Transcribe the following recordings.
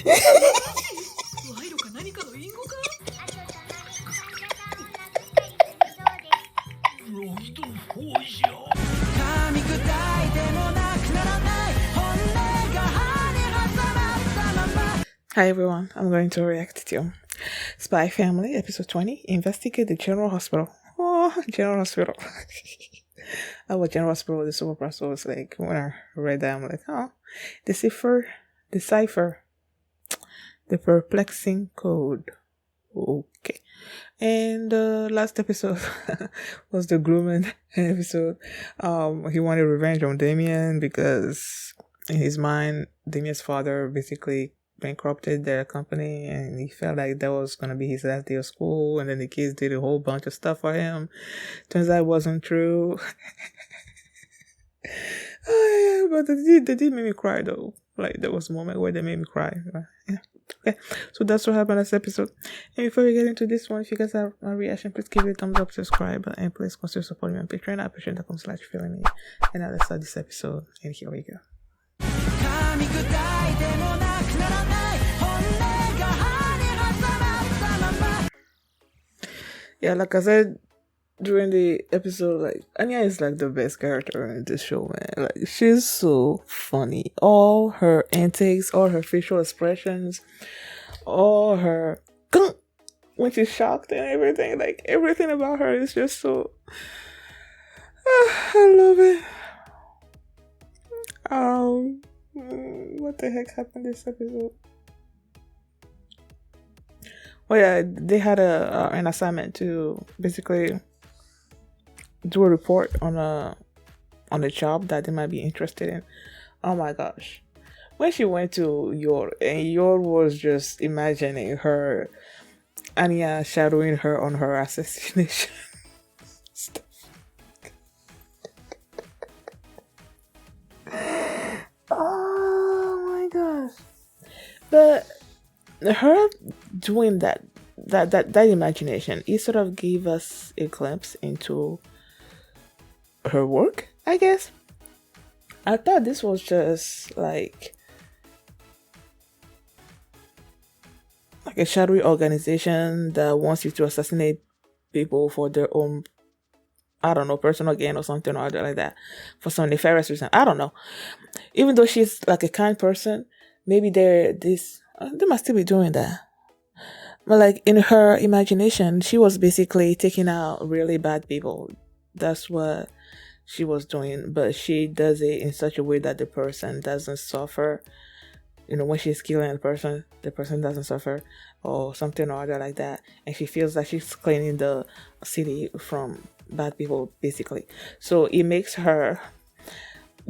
Hi everyone, I'm going to react to Spy Family, episode 20, Investigate the General Hospital. Oh, General Hospital. Our General Hospital with the superpower, so it's like, when I read that, I'm like, oh, Decipher the Perplexing Code. Okay. And the last episode was the grooming episode. He wanted revenge on Damien because in his mind, Damien's father basically bankrupted their company, and he felt like that was going to be his last day of school, and then the kids did a whole bunch of stuff for him. Turns out it wasn't true. Oh, yeah, but they did make me cry though. Like, there was a moment where they made me cry. Yeah. Okay, so that's what happened last episode. And before we get into this one, if you guys have a reaction, please give it a thumbs up, subscribe, and please consider supporting me on Patreon at patreon.com/feeling me. And now let's start this episode, and here we go. Yeah, like I said during the episode, like, Anya is like the best character in this show, man. Like, she's so funny. All her antics, all her facial expressions, all her when she's shocked and everything, like, everything about her is just so I love it. What the heck happened this episode? Oh yeah, they had an assignment to basically do a report on a job that they might be interested in. Oh my gosh. When she went to Yor, and Yor was just imagining her, Anya shadowing her on her assassination stuff. Oh my gosh. But her doing that imagination, it sort of gave us a glimpse into her work, I guess. I thought this was just like a shadowy organization that wants you to assassinate people for their own, I don't know, personal gain or something or other like that, for some nefarious reason. I don't know. Even though she's like a kind person, maybe they must still be doing that. But like, in her imagination, she was basically taking out really bad people. That's what she was doing, but she does it in such a way that the person doesn't suffer. You know, when she's killing the person doesn't suffer or something or other like that. And she feels that she's cleaning the city from bad people, basically. So it makes her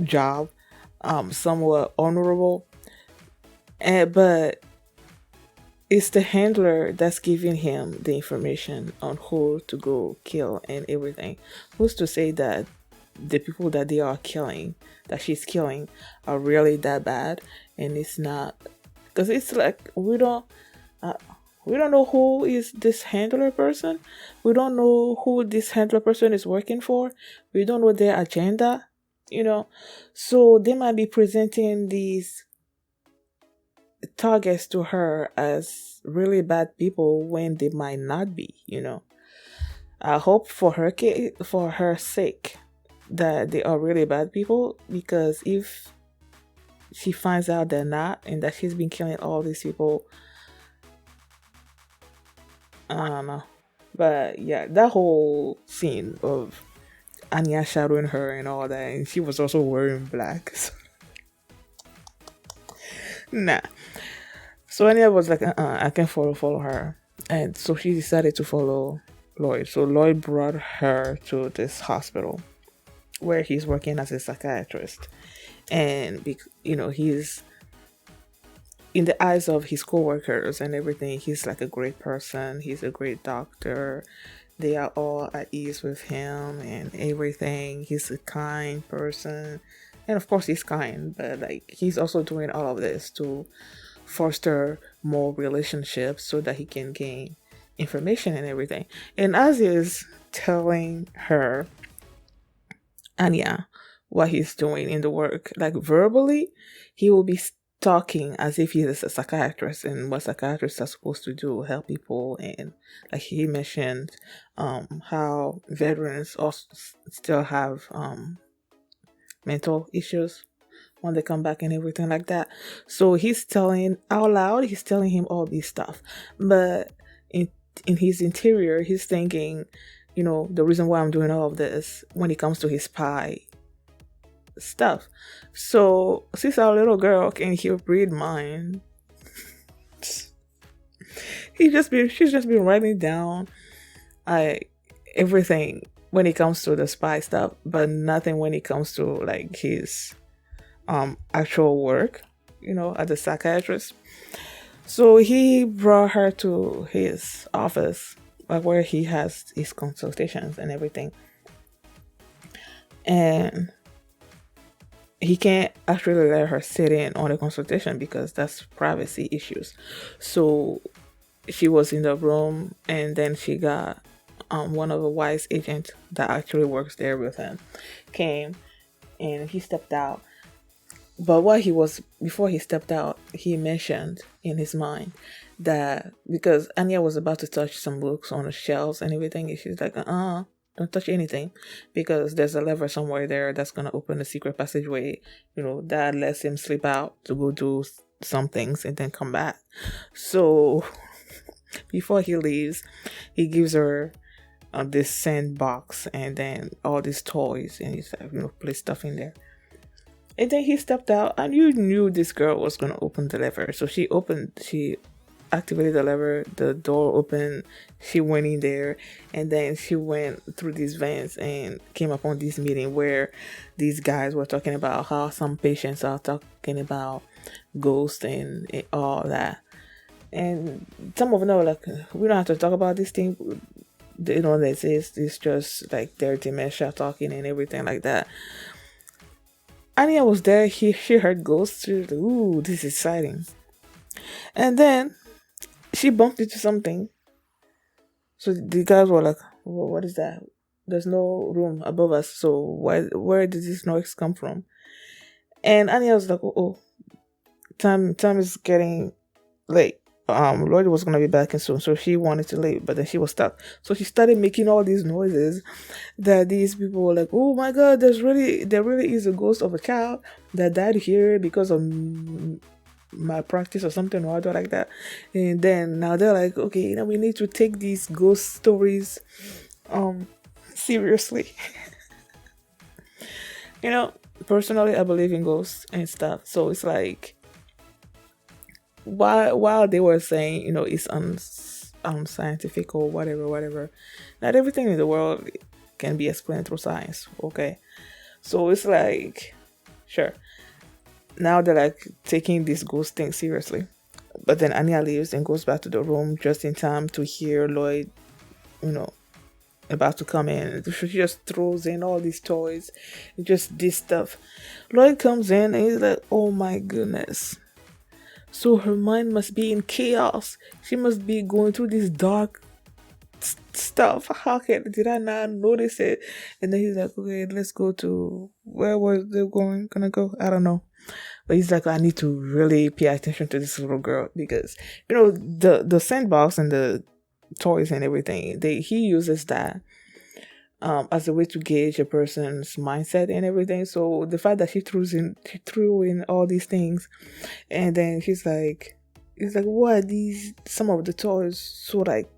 job somewhat honorable. But it's the handler that's giving him the information on who to go kill and everything. Who's to say that the people that they are killing, that she's killing, are really that bad? And it's not, because it's like we don't know who is this handler person. We don't know who this handler person is working for. We don't know their agenda, you know. So they might be presenting these targets to her as really bad people when they might not be, you know. I hope for her sake that they are really bad people, because if she finds out they're not, and that she's been killing all these people, I don't know. But yeah, that whole scene of Anya shadowing her and all that, and she was also wearing black. So. Nah. So Anya was like, I can't follow her. And so she decided to follow Lloyd. So Lloyd brought her to this hospital where he's working as a psychiatrist. And, you know, he's, in the eyes of his co-workers and everything, he's like a great person. He's a great doctor. They are all at ease with him and everything. He's a kind person. And of course he's kind, but like, he's also doing all of this to foster more relationships so that he can gain information and everything. And as he's telling her, Anya, what he's doing in the work, like verbally, he will be talking as if he's a psychiatrist, and what psychiatrists are supposed to do, help people. And like he mentioned, how veterans also still have mental issues when they come back and everything like that. So he's telling out loud, he's telling him all these stuff, but in his interior, he's thinking, the reason why I'm doing all of this when it comes to his spy stuff. So since our little girl can hear read mind, she's just been writing down everything when it comes to the spy stuff, but nothing when it comes to like his actual work, as a psychiatrist. So he brought her to his office, like where he has his consultations and everything. And he can't actually let her sit in on the consultation because that's privacy issues. So she was in the room, and then she got one of the wise agents that actually works there with him came, and he stepped out. But before he stepped out, he mentioned in his mind that because Anya was about to touch some books on the shelves and everything, and she's like, don't touch anything, because there's a lever somewhere there that's going to open the secret passageway, that lets him slip out to go do some things and then come back. So before he leaves, he gives her this sandbox and then all these toys, and he's like, place stuff in there. And then he stepped out, and you knew this girl was going to open the lever. So she activated the lever, the door opened, she went in there, and then she went through these vents and came upon this meeting where these guys were talking about how some patients are talking about ghosts and all that. And some of them were like, we don't have to talk about this thing. They don't exist. It's just like their dementia talking and everything like that. Anya was there. She heard ghosts. She was like, ooh, this is exciting. And then she bumped into something. So the guys were like, well, what is that? There's no room above us. So where did this noise come from? And Anya was like, oh, time is getting late. Lloyd was gonna be back in soon, so she wanted to leave, but then she was stuck. So she started making all these noises that these people were like, "Oh my God, there really is a ghost of a child that died here because of my practice or something or other like that." And then now they're like, "Okay, now we need to take these ghost stories, seriously." Personally, I believe in ghosts and stuff, so it's like. While they were saying, it's unscientific or whatever, not everything in the world can be explained through science, okay? So it's like, sure. Now they're like taking this ghost thing seriously. But then Anya leaves and goes back to the room just in time to hear Lloyd, about to come in. She just throws in all these toys, just this stuff. Lloyd comes in and he's like, oh my goodness. So her mind must be in chaos. She must be going through this dark stuff. Did I not notice it? And then he's like, okay, let's go to, where was they gonna go? I don't know. But he's like, I need to really pay attention to this little girl because, the sandbox and the toys and everything, he uses that as a way to gauge a person's mindset and everything. So the fact that she threw in all these things, and then he's like, what are these? Some of the toys so like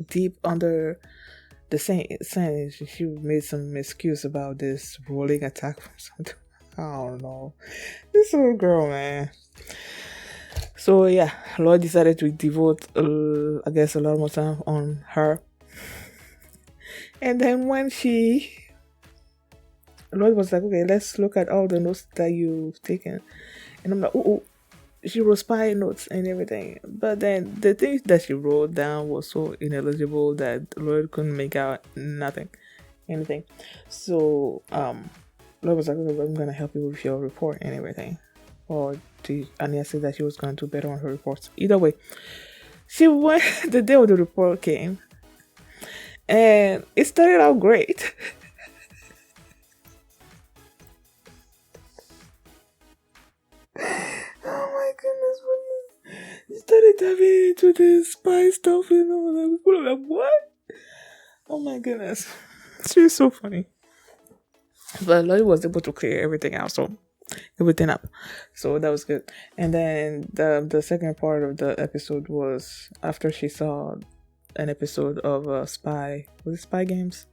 deep under the sand. She made some excuse about this rolling attack from something. I don't know. This little girl, man. So yeah, Lloyd decided to devote, I guess, a lot more time on her. And then when Lloyd was like, okay, let's look at all the notes that you've taken. And I'm like, oh, she wrote spy notes and everything. But then the things that she wrote down was so ineligible that Lloyd couldn't make out anything. So, Lloyd was like, okay, I'm going to help you with your report and everything. Or Anya said that she was going to do better on her reports. Either way, the day of the report came. And it started out great. Oh my started diving into this spy stuff, you know, and people are like, what? Oh my goodness. She's so funny. But Lloyd was able to clear everything out, so everything up. So that was good. And then the second part of the episode was after she saw an episode of Spy. Was it Spy Games?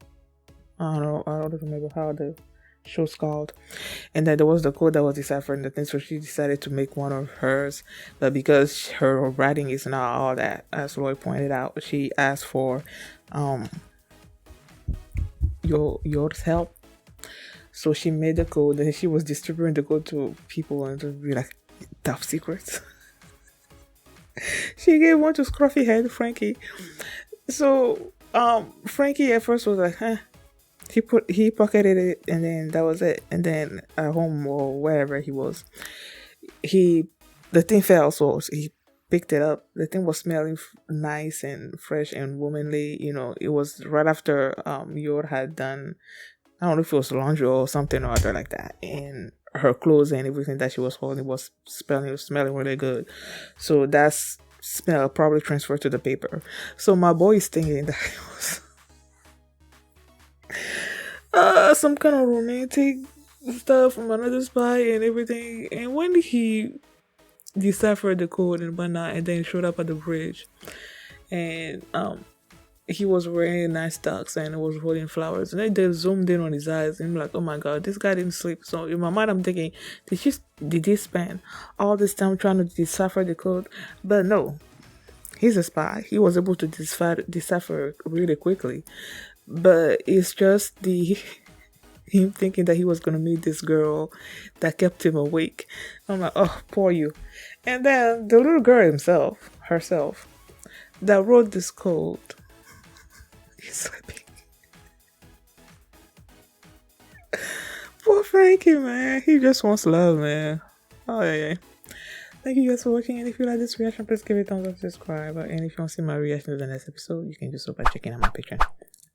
I don't know. I don't remember how the show's called. And then there was the code that was deciphered and the thing, so she decided to make one of hers. But because her writing is not all that, as Lloyd pointed out, she asked for um yours help. So she made the code and she was distributing the code to people and to be like top secrets. She gave one to Scruffy Head Frankie. So Frankie at first was like, huh. He pocketed it and then that was it. And then at home or wherever he was, the thing fell, so he picked it up. The thing was smelling nice and fresh and womanly. You know, it was right after Yor had done, I don't know if it was laundry or something or other like that, and her clothes and everything that she was holding was smelling really good. So that smell probably transferred to the paper. So my boy is thinking that it was some kind of romantic stuff from another spy and everything. And when he deciphered the code and whatnot, and then showed up at the bridge, and he was wearing nice tux and was holding flowers, and then they zoomed in on his eyes and I'm like, oh my god, this guy didn't sleep. So in my mind I'm thinking, did he spend all this time trying to decipher the code? But no, he's a spy. He was able to decipher really quickly. But it's just the him thinking that he was gonna meet this girl that kept him awake. I'm like, oh, poor you. And then the little girl herself that wrote this code, he's sleeping. Poor Frankie, man. He just wants love, man. Oh, yeah. Thank you guys for watching. And if you like this reaction, please give it a thumbs up, subscribe. And if you want to see my reaction to the next episode, you can do so by checking out my Patreon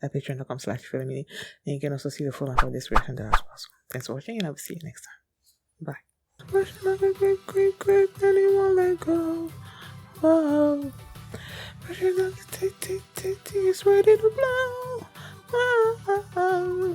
at patreon.com/feelingme. And you can also see the full length of this reaction that as possible. Thanks for watching, and I will see you next time. Bye. Rushing like a great, and he won't let go. Whoa. Rushing like a tick, tick, tick, tick, it's ready to blow. Whoa.